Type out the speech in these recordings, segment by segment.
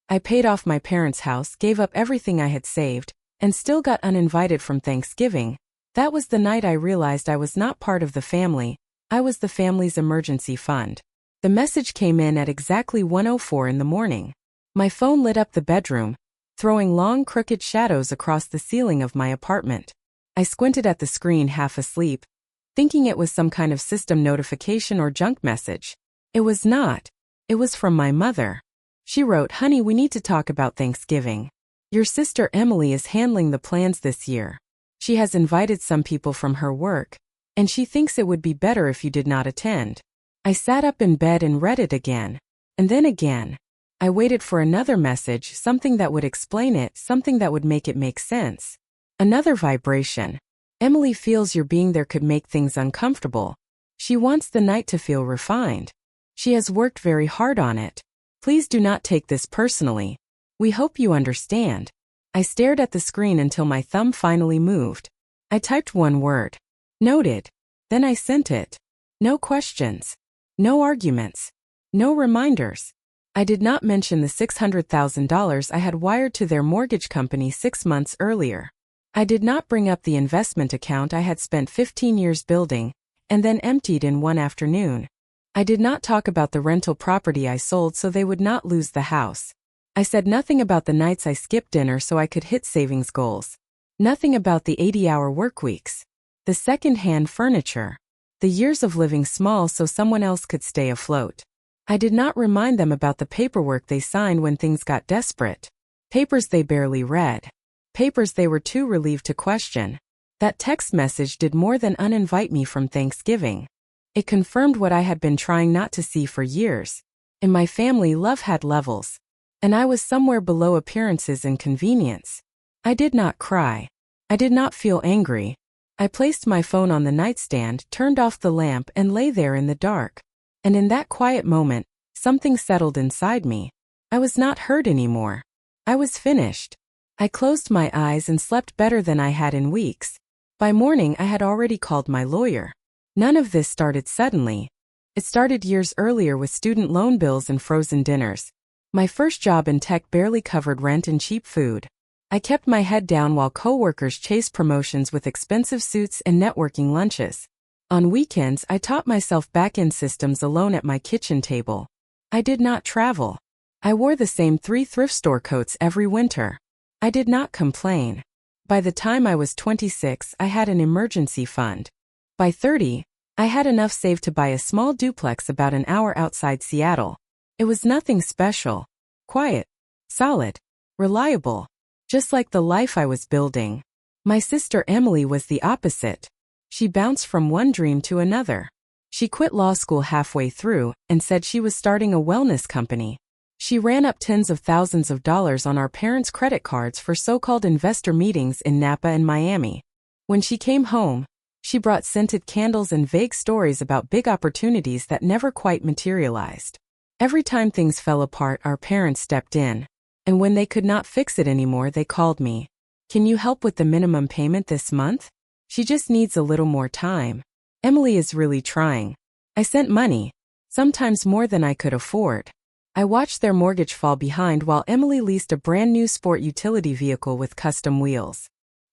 I paid off my parents' house, gave up everything I had saved, and still got uninvited from Thanksgiving. That was the night I realized I was not part of the family. I was the family's emergency fund. The message came in at exactly 1:04 in the morning. My phone lit up the bedroom, throwing long crooked shadows across the ceiling of my apartment. I squinted at the screen half asleep, thinking it was some kind of system notification or junk message. It was not. It was from my mother. She wrote, "Honey, we need to talk about Thanksgiving. Your sister Emily is handling the plans this year. She has invited some people from her work, and she thinks it would be better if you did not attend." I sat up in bed and read it again. And then again. I waited for another message, something that would explain it, something that would make it make sense. Another vibration. Emily feels your being there could make things uncomfortable. She wants the night to feel refined. She has worked very hard on it. Please do not take this personally. We hope you understand. I stared at the screen until my thumb finally moved. I typed one word. Noted. Then I sent it. No questions. No arguments. No reminders. I did not mention the $600,000 I had wired to their mortgage company 6 months earlier. I did not bring up the investment account I had spent 15 years building, and then emptied in one afternoon. I did not talk about the rental property I sold so they would not lose the house. I said nothing about the nights I skipped dinner so I could hit savings goals. Nothing about the 80-hour work weeks. The second-hand furniture. The years of living small so someone else could stay afloat. I did not remind them about the paperwork they signed when things got desperate. Papers they barely read. Papers they were too relieved to question. That text message did more than uninvite me from Thanksgiving. It confirmed what I had been trying not to see for years. In my family, love had levels. And I was somewhere below appearances and convenience. I did not cry. I did not feel angry. I placed my phone on the nightstand, turned off the lamp, and lay there in the dark. And in that quiet moment, something settled inside me. I was not hurt anymore. I was finished. I closed my eyes and slept better than I had in weeks. By morning, I had already called my lawyer. None of this started suddenly. It started years earlier with student loan bills and frozen dinners. My first job in tech barely covered rent and cheap food. I kept my head down while coworkers chased promotions with expensive suits and networking lunches. On weekends, I taught myself back-end systems alone at my kitchen table. I did not travel. I wore the same 3 thrift store coats every winter. I did not complain. By the time I was 26, I had an emergency fund. By 30, I had enough saved to buy a small duplex about an hour outside Seattle. It was nothing special. Quiet. Solid. Reliable. Just like the life I was building. My sister Emily was the opposite. She bounced from one dream to another. She quit law school halfway through and said she was starting a wellness company. She ran up tens of thousands of dollars on our parents' credit cards for so-called investor meetings in Napa and Miami. When she came home, she brought scented candles and vague stories about big opportunities that never quite materialized. Every time things fell apart, our parents stepped in. And when they could not fix it anymore, they called me. "Can you help with the minimum payment this month? She just needs a little more time. Emily is really trying." I sent money, sometimes more than I could afford. I watched their mortgage fall behind while Emily leased a brand new sport utility vehicle with custom wheels.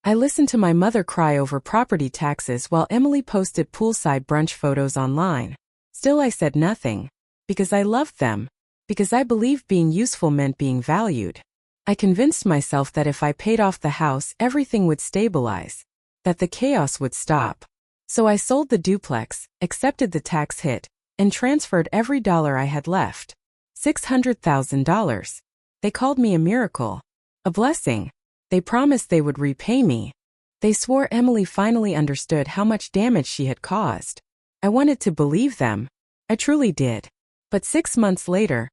I listened to my mother cry over property taxes while Emily posted poolside brunch photos online. Still, I said nothing. Because I loved them. Because I believed being useful meant being valued. I convinced myself that if I paid off the house, everything would stabilize. That the chaos would stop. So I sold the duplex, accepted the tax hit, and transferred every dollar I had left. $600,000. They called me a miracle. A blessing. They promised they would repay me. They swore Emily finally understood how much damage she had caused. I wanted to believe them. I truly did. But 6 months later,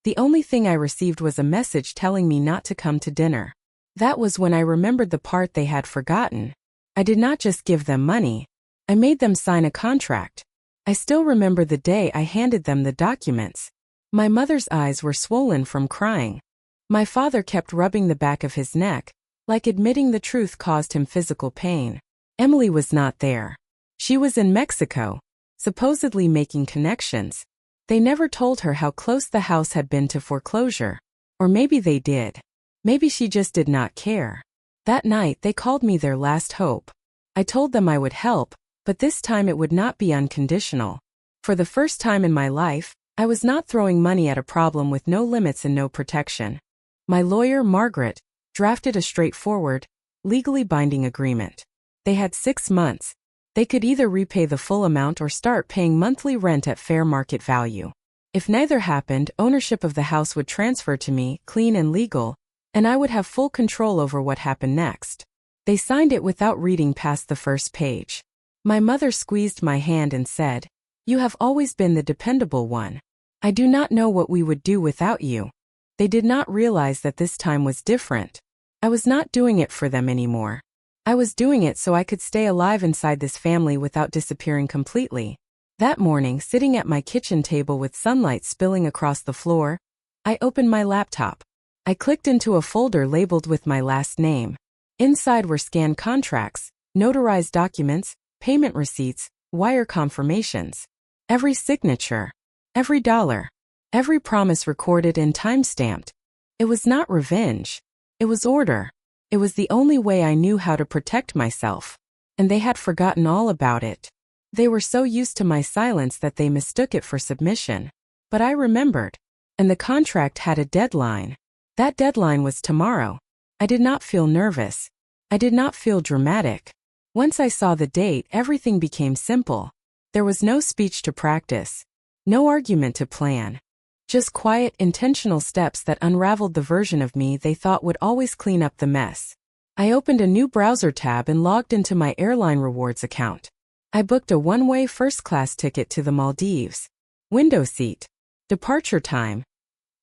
the only thing I received was a message telling me not to come to dinner. That was when I remembered the part they had forgotten. I did not just give them money. I made them sign a contract. I still remember the day I handed them the documents. My mother's eyes were swollen from crying. My father kept rubbing the back of his neck, like admitting the truth caused him physical pain. Emily was not there. She was in Mexico, supposedly making connections. They never told her how close the house had been to foreclosure. Or maybe they did. Maybe she just did not care. That night they called me their last hope. I told them I would help, but this time it would not be unconditional. For the first time in my life, I was not throwing money at a problem with no limits and no protection. My lawyer, Margaret, drafted a straightforward, legally binding agreement. They had 6 months. They could either repay the full amount or start paying monthly rent at fair market value. If neither happened, ownership of the house would transfer to me, clean and legal, and I would have full control over what happened next. They signed it without reading past the first page. My mother squeezed my hand and said, "You have always been the dependable one. I do not know what we would do without you." They did not realize that this time was different. I was not doing it for them anymore. I was doing it so I could stay alive inside this family without disappearing completely. That morning, sitting at my kitchen table with sunlight spilling across the floor, I opened my laptop. I clicked into a folder labeled with my last name. Inside were scanned contracts, notarized documents, payment receipts, wire confirmations. Every signature, every dollar, every promise recorded and time-stamped. It was not revenge. It was order. It was the only way I knew how to protect myself. And they had forgotten all about it. They were so used to my silence that they mistook it for submission. But I remembered. And the contract had a deadline. That deadline was tomorrow. I did not feel nervous. I did not feel dramatic. Once I saw the date, everything became simple. There was no speech to practice. No argument to plan. Just quiet, intentional steps that unraveled the version of me they thought would always clean up the mess. I opened a new browser tab and logged into my airline rewards account. I booked a one-way first-class ticket to the Maldives. Window seat. Departure time.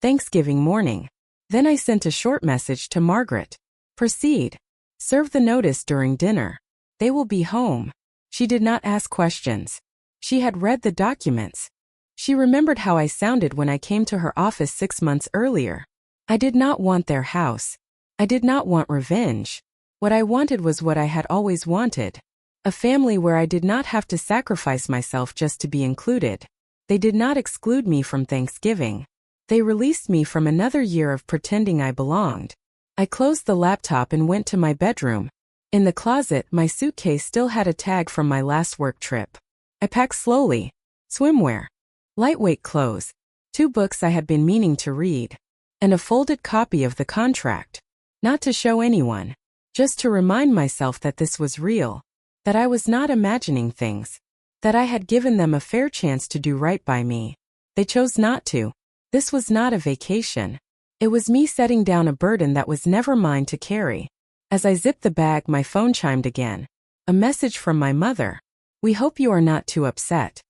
Thanksgiving morning. Then I sent a short message to Margaret. Proceed. Serve the notice during dinner. They will be home. She did not ask questions. She had read the documents. She remembered how I sounded when I came to her office 6 months earlier. I did not want their house. I did not want revenge. What I wanted was what I had always wanted. A family where I did not have to sacrifice myself just to be included. They did not exclude me from Thanksgiving. They released me from another year of pretending I belonged. I closed the laptop and went to my bedroom. In the closet, my suitcase still had a tag from my last work trip. I packed slowly. Swimwear. Lightweight clothes. 2 books I had been meaning to read. And a folded copy of the contract. Not to show anyone. Just to remind myself that this was real. That I was not imagining things. That I had given them a fair chance to do right by me. They chose not to. This was not a vacation. It was me setting down a burden that was never mine to carry. As I zipped the bag, my phone chimed again. A message from my mother. "We hope you are not too upset.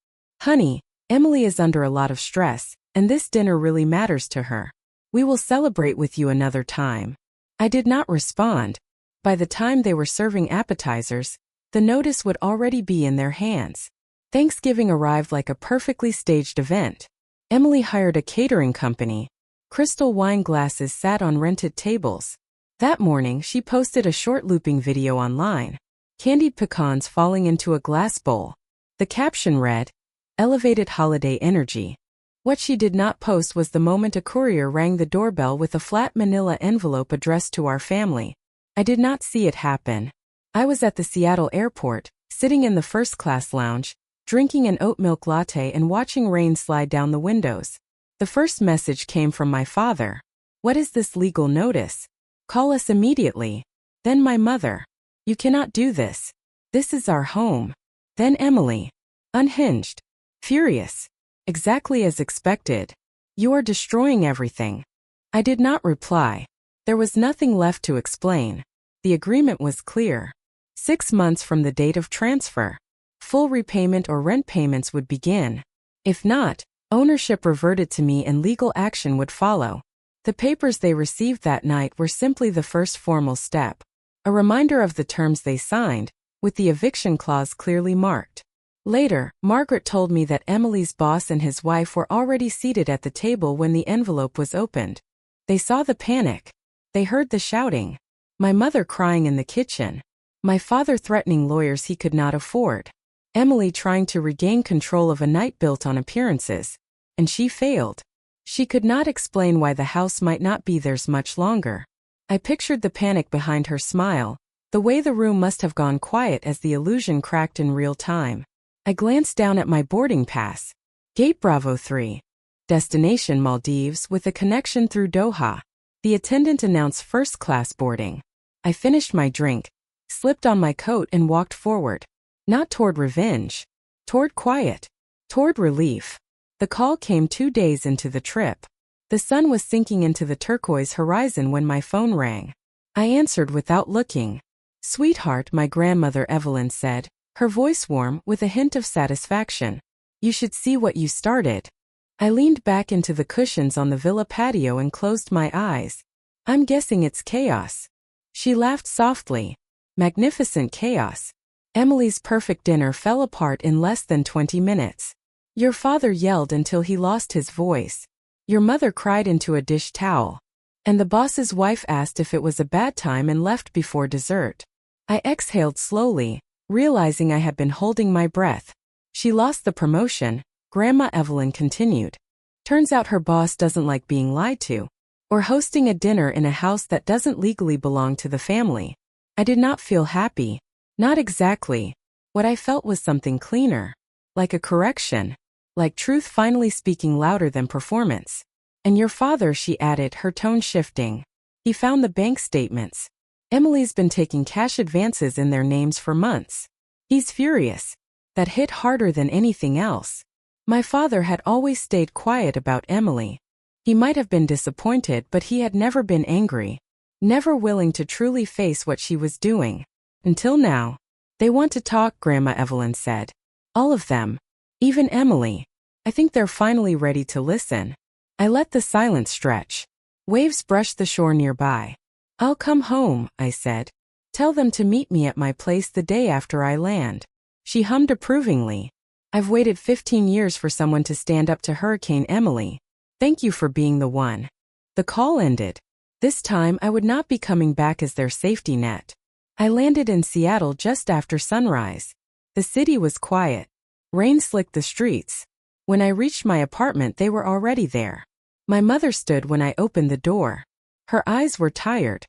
Honey, Emily is under a lot of stress, and this dinner really matters to her. We will celebrate with you another time." I did not respond. By the time they were serving appetizers, the notice would already be in their hands. Thanksgiving arrived like a perfectly staged event. Emily hired a catering company. Crystal wine glasses sat on rented tables. That morning, she posted a short looping video online. Candied pecans falling into a glass bowl. The caption read, "Elevated holiday energy." What she did not post was the moment a courier rang the doorbell with a flat manila envelope addressed to our family. I did not see it happen. I was at the Seattle airport, sitting in the first-class lounge, drinking an oat milk latte and watching rain slide down the windows. The first message came from my father. "What is this legal notice? Call us immediately." Then my mother. "You cannot do this. This is our home." Then Emily. Unhinged. Furious. Exactly as expected. "You are destroying everything." I did not reply. There was nothing left to explain. The agreement was clear. 6 months from the date of transfer. Full repayment or rent payments would begin. If not, ownership reverted to me and legal action would follow. The papers they received that night were simply the first formal step. A reminder of the terms they signed, with the eviction clause clearly marked. Later, Margaret told me that Emily's boss and his wife were already seated at the table when the envelope was opened. They saw the panic. They heard the shouting. My mother crying in the kitchen. My father threatening lawyers he could not afford. Emily trying to regain control of a night built on appearances. And she failed. She could not explain why the house might not be theirs much longer. I pictured the panic behind her smile, the way the room must have gone quiet as the illusion cracked in real time. I glanced down at my boarding pass. Gate Bravo 3. Destination Maldives with a connection through Doha. The attendant announced first-class boarding. I finished my drink, slipped on my coat and walked forward. Not toward revenge. Toward quiet. Toward relief. The call came 2 days into the trip. The sun was sinking into the turquoise horizon when my phone rang. I answered without looking. "Sweetheart," my grandmother Evelyn said, her voice warm with a hint of satisfaction. "You should see what you started." I leaned back into the cushions on the villa patio and closed my eyes. "I'm guessing it's chaos." She laughed softly. "Magnificent chaos." Emily's perfect dinner fell apart in less than 20 minutes. Your father yelled until he lost his voice. Your mother cried into a dish towel. And the boss's wife asked if it was a bad time and left before dessert. I exhaled slowly, realizing I had been holding my breath. "She lost the promotion," Grandma Evelyn continued. "Turns out her boss doesn't like being lied to. Or hosting a dinner in a house that doesn't legally belong to the family." I did not feel happy. Not exactly. What I felt was something cleaner. Like a correction. Like truth finally speaking louder than performance. "And your father," she added, her tone shifting. "He found the bank statements. Emily's been taking cash advances in their names for months. He's furious." That hit harder than anything else. My father had always stayed quiet about Emily. He might have been disappointed, but he had never been angry. Never willing to truly face what she was doing. Until now. "They want to talk," Grandma Evelyn said. "All of them. Even Emily. I think they're finally ready to listen." I let the silence stretch. Waves brushed the shore nearby. "I'll come home," I said. "Tell them to meet me at my place the day after I land." She hummed approvingly. "I've waited 15 years for someone to stand up to Hurricane Emily. Thank you for being the one." The call ended. This time I would not be coming back as their safety net. I landed in Seattle just after sunrise. The city was quiet. Rain slicked the streets. When I reached my apartment, they were already there. My mother stood when I opened the door. Her eyes were tired.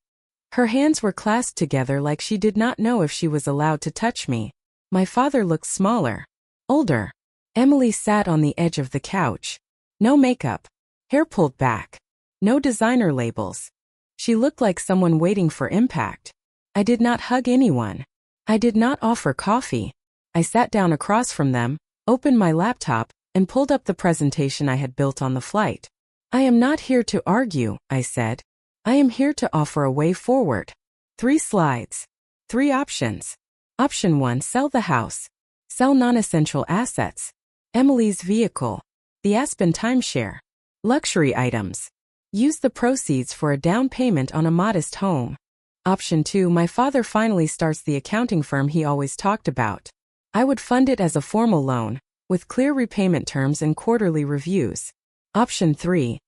Her hands were clasped together like she did not know if she was allowed to touch me. My father looked smaller. Older. Emily sat on the edge of the couch. No makeup. Hair pulled back. No designer labels. She looked like someone waiting for impact. I did not hug anyone. I did not offer coffee. I sat down across from them, opened my laptop, and pulled up the presentation I had built on the flight. "I am not here to argue," I said. "I am here to offer a way forward." 3 slides. 3 options. Option 1, sell the house. Sell non-essential assets. Emily's vehicle. The Aspen timeshare. Luxury items. Use the proceeds for a down payment on a modest home. Option 2, my father finally starts the accounting firm he always talked about. I would fund it as a formal loan, with clear repayment terms and quarterly reviews. Option 3,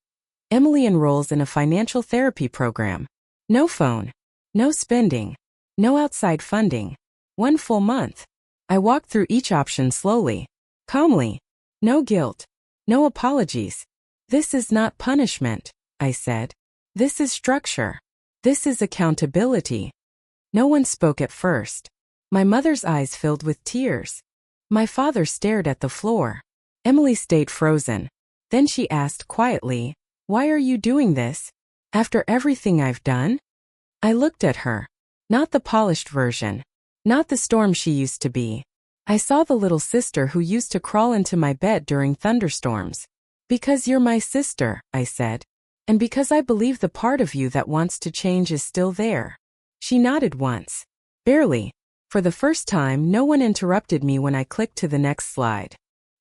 Emily enrolls in a financial therapy program. No phone. No spending. No outside funding. 1 full month. I walked through each option slowly. Calmly. No guilt. No apologies. "This is not punishment," I said. "This is structure. This is accountability." No one spoke at first. My mother's eyes filled with tears. My father stared at the floor. Emily stayed frozen. Then she asked quietly, "Why are you doing this? After everything I've done?" I looked at her. Not the polished version. Not the storm she used to be. I saw the little sister who used to crawl into my bed during thunderstorms. "Because you're my sister," I said. "And because I believe the part of you that wants to change is still there." She nodded once. Barely. For the first time, no one interrupted me when I clicked to the next slide.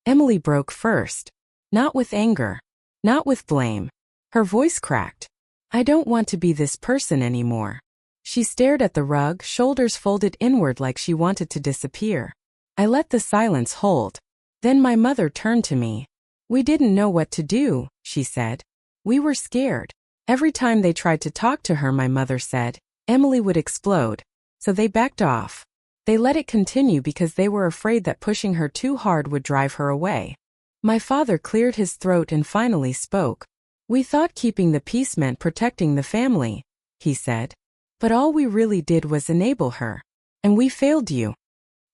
Emily broke first. Not with anger. Not with blame. Her voice cracked. "I don't want to be this person anymore." She stared at the rug, shoulders folded inward like she wanted to disappear. I let the silence hold. Then my mother turned to me. "We didn't know what to do," she said. "We were scared." Every time they tried to talk to her, my mother said, Emily would explode. So they backed off. They let it continue because they were afraid that pushing her too hard would drive her away. My father cleared his throat and finally spoke. We thought keeping the peace meant protecting the family, he said. But all we really did was enable her. And we failed you.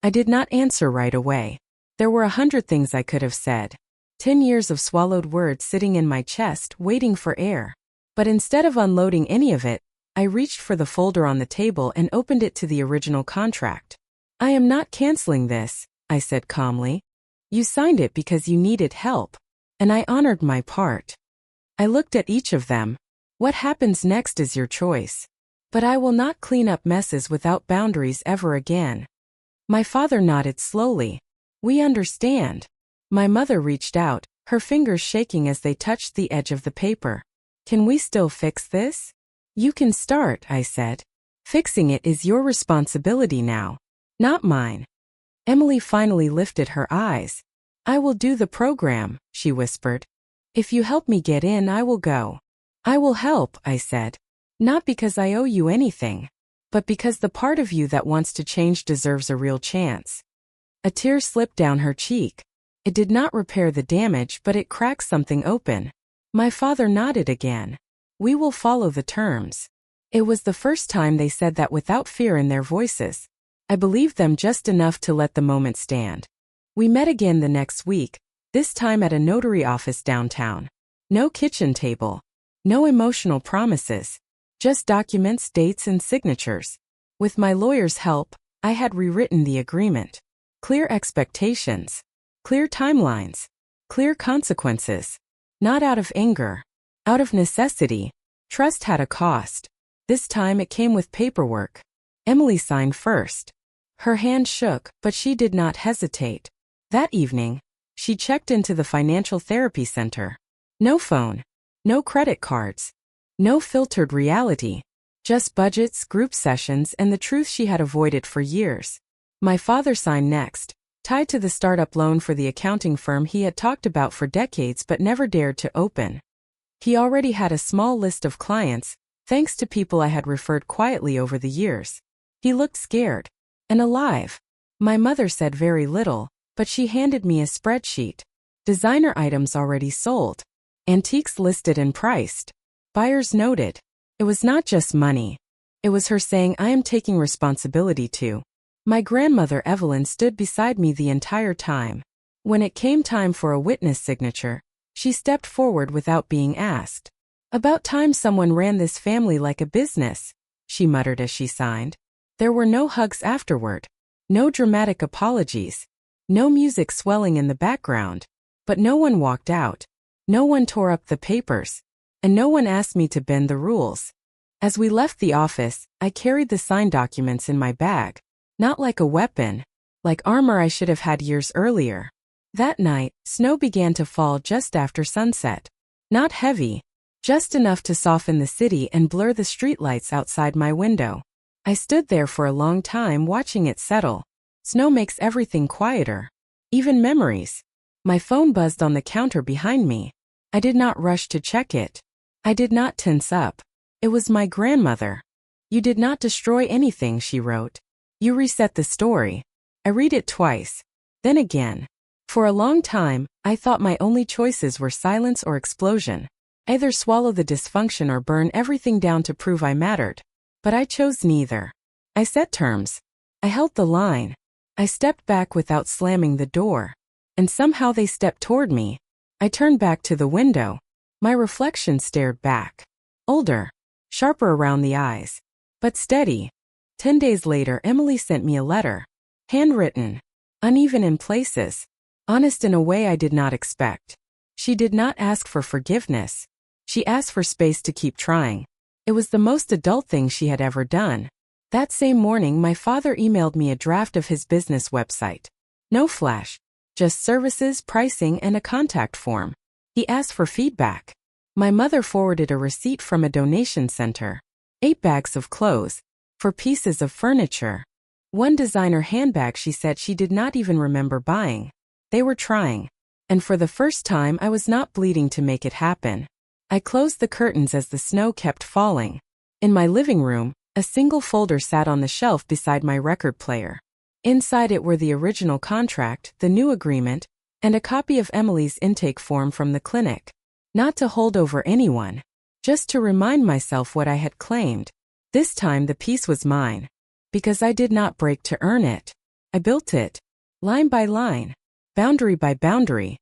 I did not answer right away. There were 100 things I could have said. 10 years of swallowed words sitting in my chest, waiting for air. But instead of unloading any of it, I reached for the folder on the table and opened it to the original contract. I am not canceling this, I said calmly. You signed it because you needed help. And I honored my part. I looked at each of them. What happens next is your choice. But I will not clean up messes without boundaries ever again. My father nodded slowly. We understand. My mother reached out, her fingers shaking as they touched the edge of the paper. Can we still fix this? You can start, I said. Fixing it is your responsibility now, not mine. Emily finally lifted her eyes. I will do the program, she whispered. If you help me get in, I will go. I will help, I said. Not because I owe you anything, but because the part of you that wants to change deserves a real chance. A tear slipped down her cheek. It did not repair the damage, but it cracked something open. My father nodded again. We will follow the terms. It was the first time they said that without fear in their voices. I believed them just enough to let the moment stand. We met again the next week, this time at a notary office downtown. No kitchen table. No emotional promises. Just documents, dates, and signatures. With my lawyer's help, I had rewritten the agreement. Clear expectations. Clear timelines. Clear consequences. Not out of anger. Out of necessity. Trust had a cost. This time it came with paperwork. Emily signed first. Her hand shook, but she did not hesitate. That evening, she checked into the financial therapy center. No phone. No credit cards. No filtered reality. Just budgets, group sessions, and the truth she had avoided for years. My father signed next, tied to the startup loan for the accounting firm he had talked about for decades but never dared to open. He already had a small list of clients, thanks to people I had referred quietly over the years. He looked scared. And alive. My mother said very little, but she handed me a spreadsheet. Designer items already sold. Antiques listed and priced. Buyers noted. It was not just money. It was her saying I am taking responsibility too. My grandmother Evelyn stood beside me the entire time. When it came time for a witness signature, she stepped forward without being asked. About time someone ran this family like a business, she muttered as she signed. There were no hugs afterward. No dramatic apologies. No music swelling in the background. But no one walked out. No one tore up the papers. And no one asked me to bend the rules. As we left the office, I carried the signed documents in my bag. Not like a weapon. Like armor I should have had years earlier. That night, snow began to fall just after sunset. Not heavy. Just enough to soften the city and blur the streetlights outside my window. I stood there for a long time watching it settle. Snow makes everything quieter. Even memories. My phone buzzed on the counter behind me. I did not rush to check it. I did not tense up. It was my grandmother. You did not destroy anything, she wrote. You reset the story. I read it twice. Then again. For a long time, I thought my only choices were silence or explosion. Either swallow the dysfunction or burn everything down to prove I mattered. But I chose neither. I set terms. I held the line. I stepped back without slamming the door. And somehow they stepped toward me. I turned back to the window. My reflection stared back. Older. Sharper around the eyes. But steady. 10 days later, Emily sent me a letter. Handwritten. Uneven in places. Honest in a way I did not expect. She did not ask for forgiveness. She asked for space to keep trying. It was the most adult thing she had ever done. That same morning, my father emailed me a draft of his business website. No flash. Just services, pricing, and a contact form. He asked for feedback. My mother forwarded a receipt from a donation center. 8 bags of clothes. For pieces of furniture. 1 designer handbag she said she did not even remember buying. They were trying. And for the first time I was not bleeding to make it happen. I closed the curtains as the snow kept falling. In my living room, a single folder sat on the shelf beside my record player. Inside it were the original contract, the new agreement, and a copy of Emily's intake form from the clinic. Not to hold over anyone. Just to remind myself what I had claimed. This time the peace was mine. Because I did not break to earn it. I built it. Line by line. Boundary by boundary.